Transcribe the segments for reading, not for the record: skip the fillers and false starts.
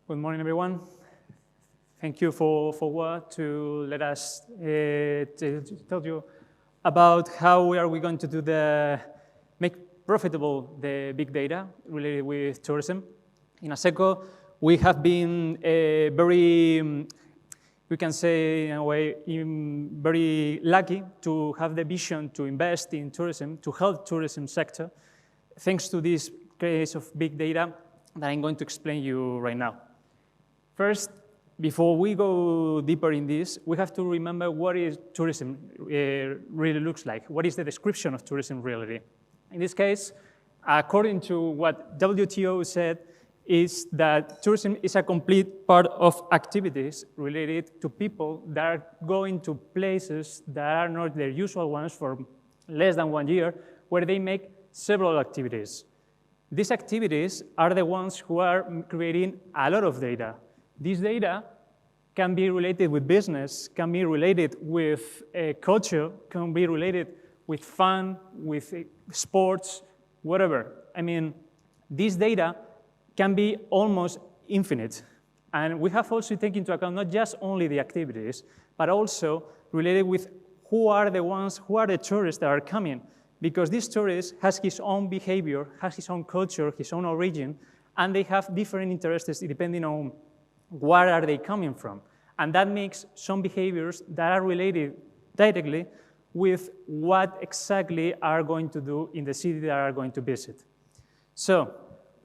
Good morning, everyone. Thank you for what to let us to tell you about how we are going to do make profitable the big data related with tourism. In Asseco, we have been very, we can say in a way, very lucky to have the vision to invest in tourism, to help tourism sector, thanks to this case of big data that I'm going to explain you right now. First, before we go deeper in this, we have to remember what is tourism really looks like. What is the description of tourism really? In this case, according to what WTO said, is that tourism is a complete part of activities related to people that are going to places that are not their usual ones for less than 1 year, where they make several activities. These activities are the ones who are creating a lot of data. This data can be related with business, can be related with culture, can be related with fun, with sports, whatever. I mean, this data can be almost infinite. And we have also taken into account not just only the activities, but also related with who are the tourists that are coming. Because this tourist has his own behavior, has his own culture, his own origin, and they have different interests depending on where are they coming from. And that makes some behaviors that are related directly with what exactly are going to do in the city that are going to visit. So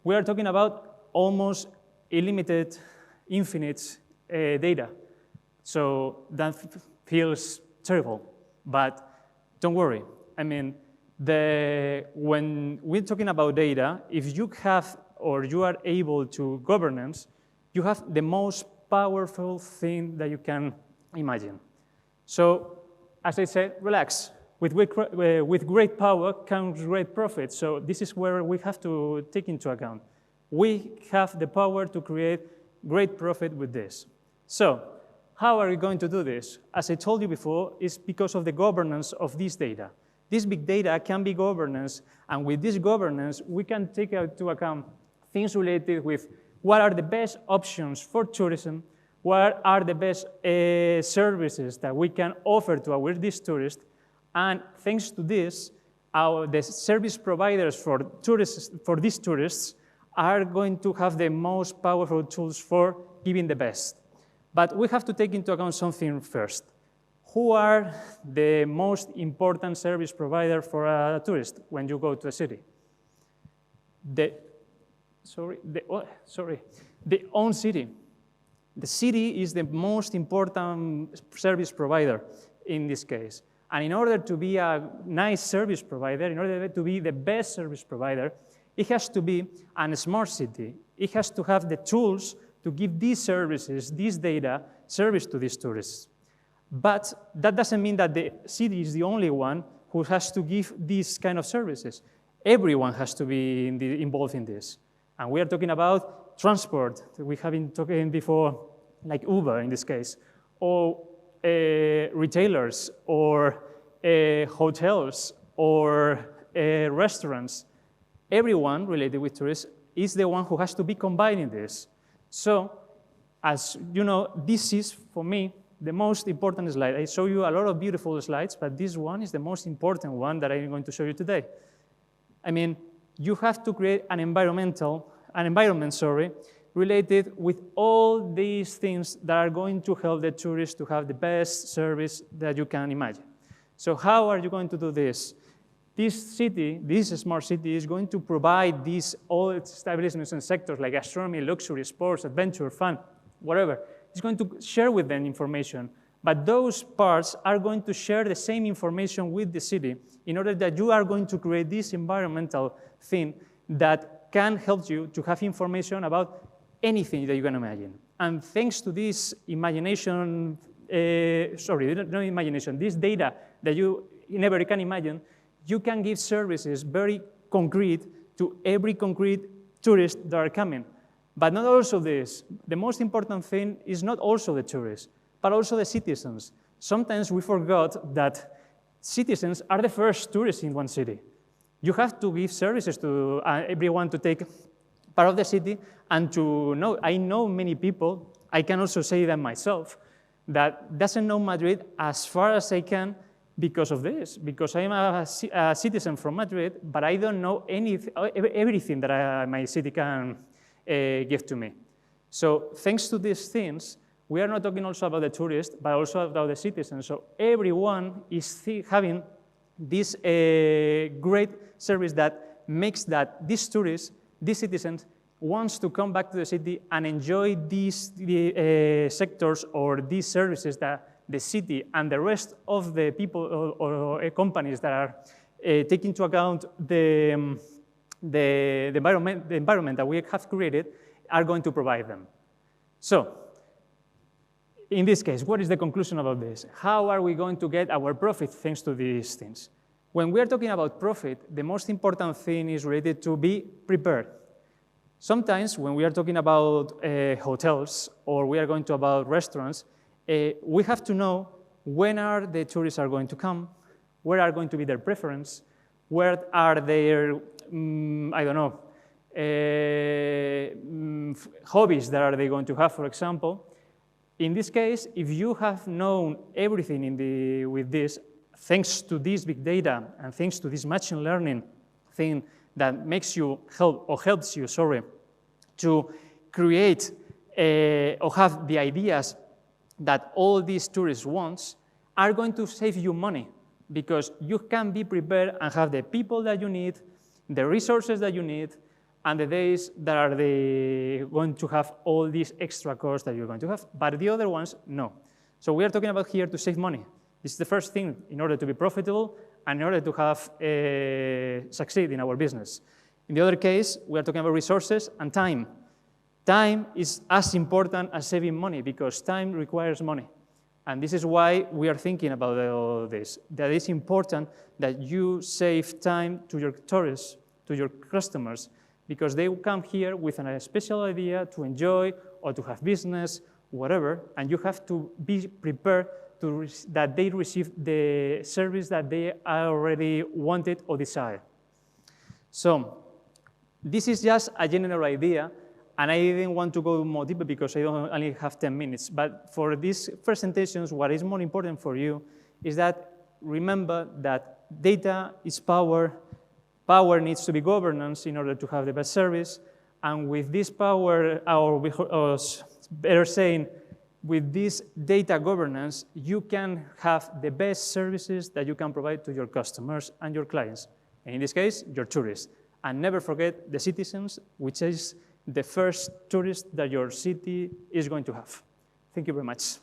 we are talking about almost unlimited, infinite data. So that feels terrible, but don't worry. I mean, when we're talking about data, if you have or you are able to governance, you have the most powerful thing that you can imagine. So, as I said, relax. With great power comes great profit. So this is where we have to take into account. We have the power to create great profit with this. So how are we going to do this? As I told you before, it's because of the governance of this data. This big data can be governance, and with this governance, we can take into account things related with what are the best options for tourism, what are the best services that we can offer to these tourists, and thanks to this, the service providers for these tourists are going to have the most powerful tools for giving the best. But we have to take into account something first. Who are the most important service provider for a tourist when you go to a city? The own city. The city is the most important service provider in this case. And in order to be a nice service provider, in order to be the best service provider, it has to be a smart city. It has to have the tools to give these services, this data, service to these tourists. But that doesn't mean that the city is the only one who has to give these kind of services. Everyone has to be involved in this. And we are talking about transport. We have been talking before, like Uber in this case, or retailers, or hotels, or restaurants. Everyone related with tourism is the one who has to be combining this. So, as you know, this is, for me, the most important slide. I show you a lot of beautiful slides, but this one is the most important one that I'm going to show you today. I mean, you have to create an environment, related with all these things that are going to help the tourists to have the best service that you can imagine. So how are you going to do this? This city, this smart city, is going to provide these all establishments and sectors like gastronomy, luxury, sports, adventure, fun, whatever. It's going to share with them information. But those parts are going to share the same information with the city in order that you are going to create this environmental thing that can help you to have information about anything that you can imagine. And thanks to this imagination, this data that you never can imagine, you can give services very concrete to every concrete tourist that are coming. But not also this. The most important thing is not also the tourists, but also the citizens. Sometimes we forgot that citizens are the first tourists in one city. You have to give services to everyone to take part of the city, and to know, I know many people, I can also say that myself, that doesn't know Madrid as far as I can because of this, because I'm a citizen from Madrid, but I don't know everything that my city can give to me. So thanks to these things, we are not talking also about the tourists, but also about the citizens. So everyone is having this great service that makes that these tourists, these citizens, wants to come back to the city and enjoy these sectors or these services that the city and the rest of the people or companies that are taking into account the environment that we have created are going to provide them. So, in this case, what is the conclusion about this? How are we going to get our profit thanks to these things? When we are talking about profit, the most important thing is related to be prepared. Sometimes when we are talking about hotels or we are going to about restaurants, we have to know when are the tourists are going to come, where are going to be their preference, where are their, I don't know, hobbies that are they going to have, for example. In this case, if you have known everything with this, thanks to this big data and thanks to this machine learning thing that makes you helps you, to create or have the ideas that all these tourists want, are going to save you money because you can be prepared and have the people that you need, the resources that you need, and the days that are going to have all these extra costs that you're going to have. But the other ones, no. So we are talking about here to save money. This is the first thing in order to be profitable and in order to have succeed in our business. In the other case, we are talking about resources and time. Time is as important as saving money because time requires money. And this is why we are thinking about all this, that it's important that you save time to your tourists, to your customers, because they come here with a special idea to enjoy or to have business, whatever, and you have to be prepared that they receive the service that they already wanted or desired. So this is just a general idea, and I didn't want to go more deeper because I only have 10 minutes. But for these presentations, what is more important for you is that remember that data is power. Power needs to be governance in order to have the best service. And with this power, or better saying, with this data governance, you can have the best services that you can provide to your customers and your clients. And in this case, your tourists. And never forget the citizens, which is the first tourist that your city is going to have. Thank you very much.